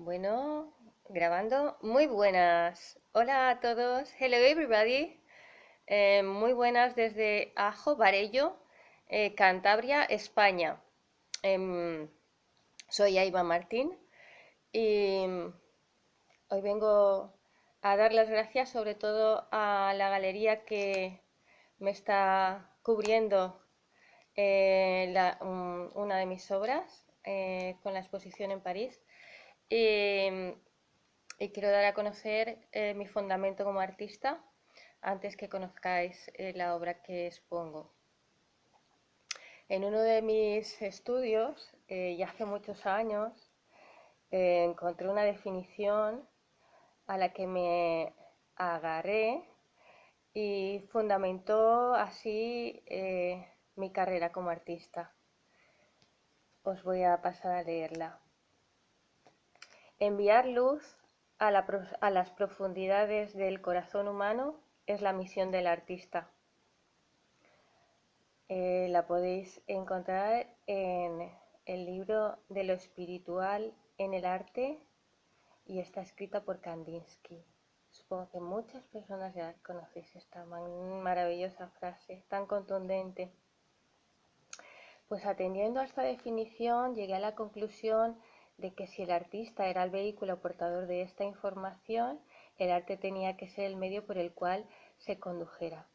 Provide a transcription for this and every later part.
Bueno, grabando. Muy buenas. Hola a todos. Hello everybody. Muy buenas desde Ajo Varello, Cantabria, España. Em, Soy Aiva Martín y hoy vengo a dar las gracias sobre todo a la galería que me está cubriendo una de mis obras con la exposición en París. Y, y quiero dar a conocer mi fundamento como artista antes que conozcáis la obra que expongo. En uno de mis estudios, ya hace muchos años, encontré una definición a la que me agarré y fundamentó así mi carrera como artista. Os voy a pasar a leerla. Enviar luz a las profundidades del corazón humano es la misión del artista. La podéis encontrar en el libro de lo espiritual en el arte y está escrita por Kandinsky. Supongo que muchas personas ya conocéis esta maravillosa frase tan contundente. Pues atendiendo a esta definición llegué a la conclusión de que si el artista era el vehículo portador de esta información, el arte tenía que ser el medio por el cual se condujera.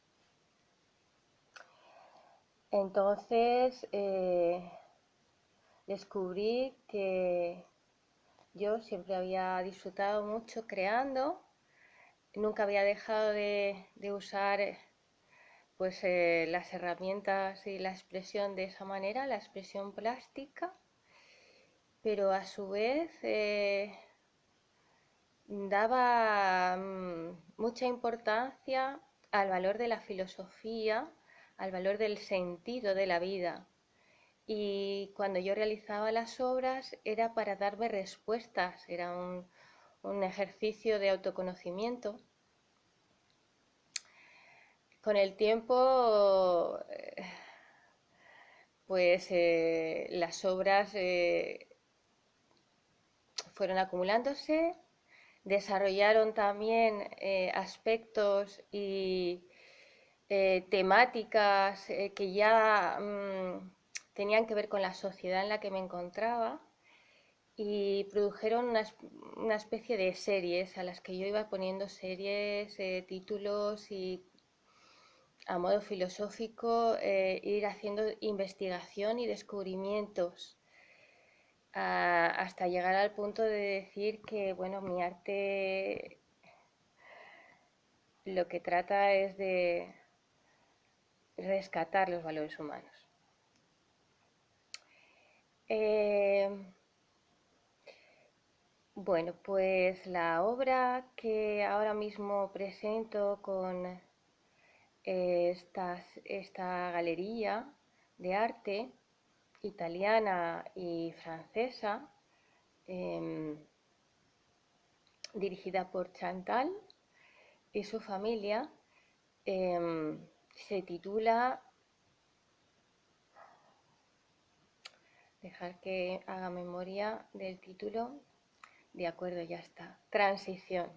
Entonces descubrí que yo siempre había disfrutado mucho creando, nunca había dejado de usar las herramientas y la expresión de esa manera, la expresión plástica, pero a su vez daba mucha importancia al valor de la filosofía, al valor del sentido de la vida. Y cuando yo realizaba las obras era para darme respuestas, era un ejercicio de autoconocimiento. Con el tiempo, las obras fueron acumulándose, desarrollaron también aspectos y temáticas que ya tenían que ver con la sociedad en la que me encontraba y produjeron una especie de series a las que yo iba poniendo series, títulos y a modo filosófico ir haciendo investigación y descubrimientos hasta llegar al punto de decir que, bueno, mi arte lo que trata es de rescatar los valores humanos. Eh, bueno, pues la obra que ahora mismo presento con esta galería de arte italiana y francesa, dirigida por Chantal y su familia, se titula, dejar que haga memoria del título, de acuerdo, ya está, Transición.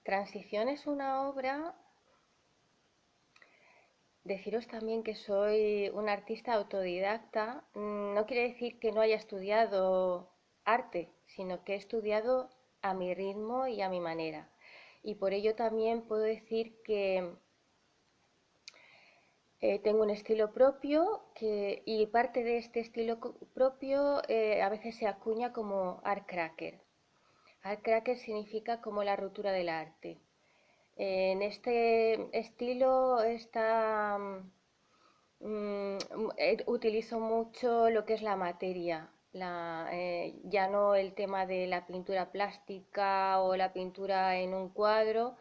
Transición es una obra. Deciros también que soy una artista autodidacta. No quiere decir que no haya estudiado arte, sino que he estudiado a mi ritmo y a mi manera. Y por ello también puedo decir que tengo un estilo propio y parte de este estilo propio a veces se acuña como art cracker. Art cracker significa como la ruptura del arte. En este estilo está utilizo mucho lo que es la materia, ya no el tema de la pintura plástica o la pintura en un cuadro,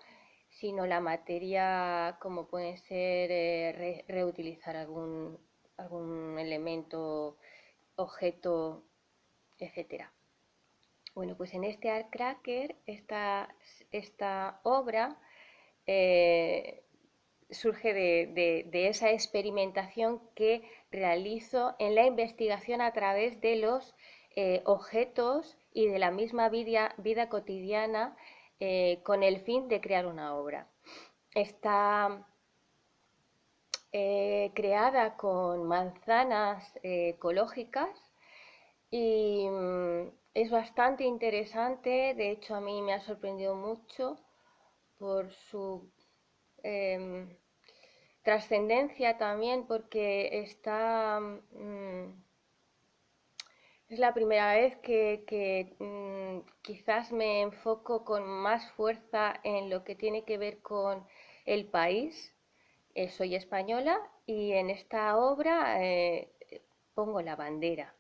sino la materia como puede ser reutilizar algún elemento, objeto, etcétera. Bueno, pues en este Art Cracker, esta obra surge de esa experimentación que realizo en la investigación a través de los objetos y de la misma vida cotidiana con el fin de crear una obra. Está creada con manzanas ecológicas y es bastante interesante. De hecho, a mí me ha sorprendido mucho por su em, trascendencia también, porque es la primera vez que quizás me enfoco con más fuerza en lo que tiene que ver con el país. Soy española y en esta obra pongo la bandera.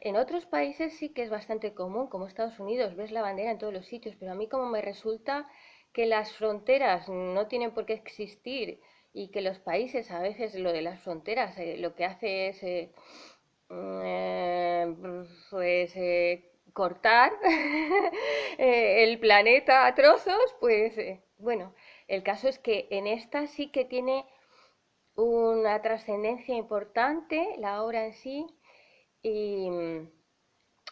En otros países sí que es bastante común, como Estados Unidos, ves la bandera en todos los sitios, pero a mí como me resulta que las fronteras no tienen por qué existir y que los países a veces lo de las fronteras lo que hace es cortar el planeta a trozos, pues bueno, el caso es que en esta sí que tiene una trascendencia importante la obra en sí y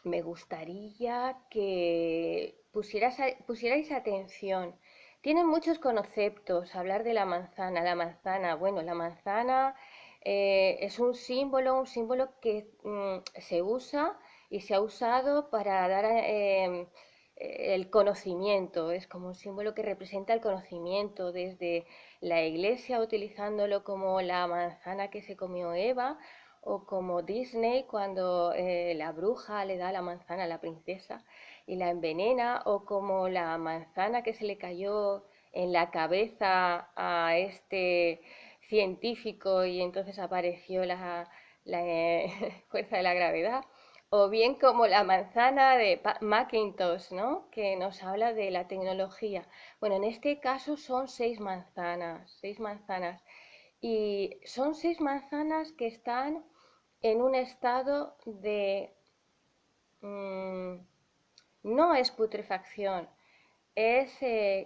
me gustaría que pusierais atención. Tienen muchos conceptos, hablar de la manzana. La manzana, bueno, la manzana es un símbolo que se usa y se ha usado para dar el conocimiento. Es como un símbolo que representa el conocimiento, desde la iglesia utilizándolo como la manzana que se comió Eva, o como Disney cuando la bruja le da la manzana a la princesa y la envenena, o como la manzana que se le cayó en la cabeza a este científico y entonces apareció la fuerza de la gravedad, o bien como la manzana de Macintosh, ¿no? Que nos habla de la tecnología. Bueno, en este caso son seis manzanas, y son seis manzanas que están en un estado de mmm, no es putrefacción, es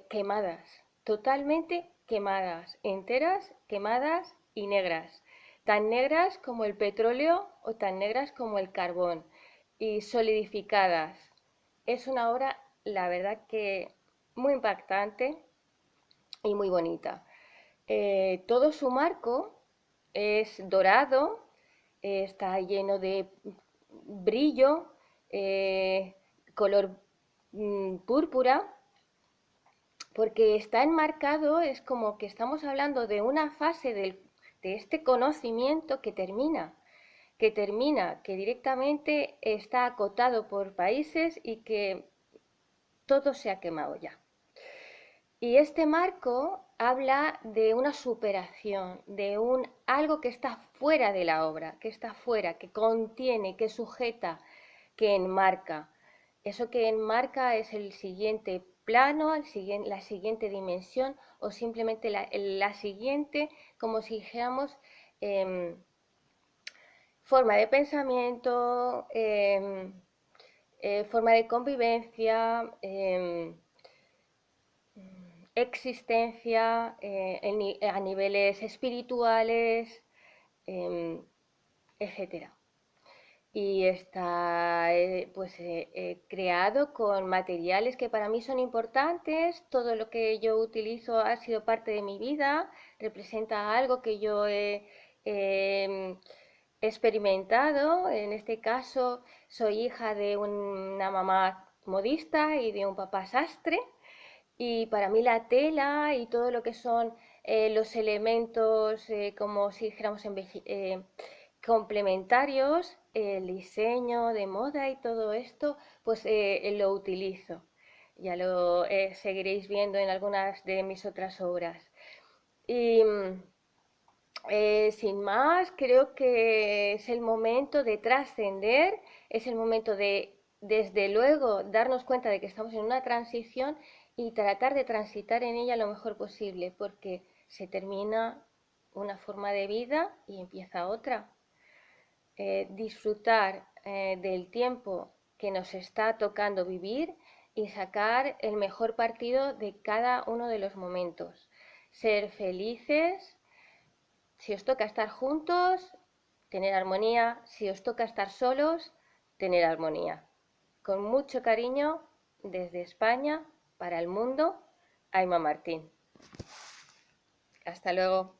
quemadas, totalmente quemadas, enteras, quemadas y negras, tan negras como el petróleo o tan negras como el carbón, y solidificadas. Es una obra, la verdad que muy impactante y muy bonita. Todo su marco es dorado, está lleno de brillo, eh, color púrpura, porque está enmarcado, es como que estamos hablando de una fase de este conocimiento que directamente está acotado por países y que todo se ha quemado ya. Y este marco habla de una superación, de un algo que está fuera de la obra, que está fuera, que contiene, que sujeta, que enmarca. Eso que enmarca es el siguiente plano, la siguiente dimensión, o simplemente la siguiente, como si dijéramos, eh, forma de pensamiento, forma de convivencia, existencia a niveles espirituales, etcétera. Y está creado con materiales que para mí son importantes. Todo lo que yo utilizo ha sido parte de mi vida, representa algo que yo he experimentado. En este caso soy hija de una mamá modista y de un papá sastre, y para mí la tela y todo lo que son los elementos, como si dijéramos complementarios, el diseño de moda y todo esto, pues lo utilizo. Ya lo seguiréis viendo en algunas de mis otras obras. Y sin más, creo que es el momento de trascender, es el momento de, desde luego, darnos cuenta de que estamos en una transición y tratar de transitar en ella lo mejor posible, porque se termina una forma de vida y empieza otra. Disfrutar del tiempo que nos está tocando vivir y sacar el mejor partido de cada uno de los momentos. Ser felices. Si os toca estar juntos, tener armonía. Si os toca estar solos, tener armonía. Con mucho cariño, desde España, para el mundo, Aima Martín. Hasta luego.